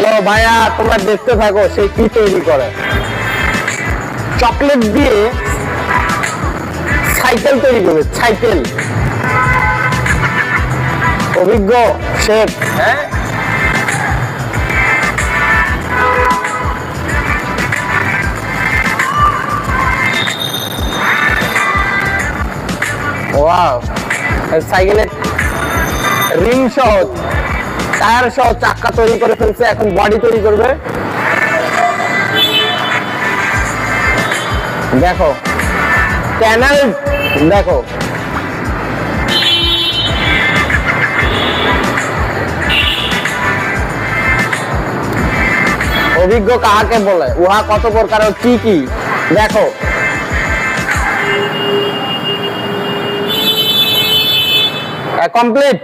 Hello ভাইয়া, তোমরা দেখতে থাকো সে কি তৈরি করে। চকলেট দিয়ে সাইকেল তৈরি করবে, সাইকেল। অভিজ্ঞ শেফ। হ্যাঁ, ওয়াও, সাইকেলের রিং সহ, টায়ার সহ চাকা তৈরি করে ফেলছে, এখন বডি তৈরি করবে। দেখো প্যানেল, দেখো অভিজ্ঞ কাহাকে বলে, উহা কত প্রকার কি কি, দেখো কমপ্লিট।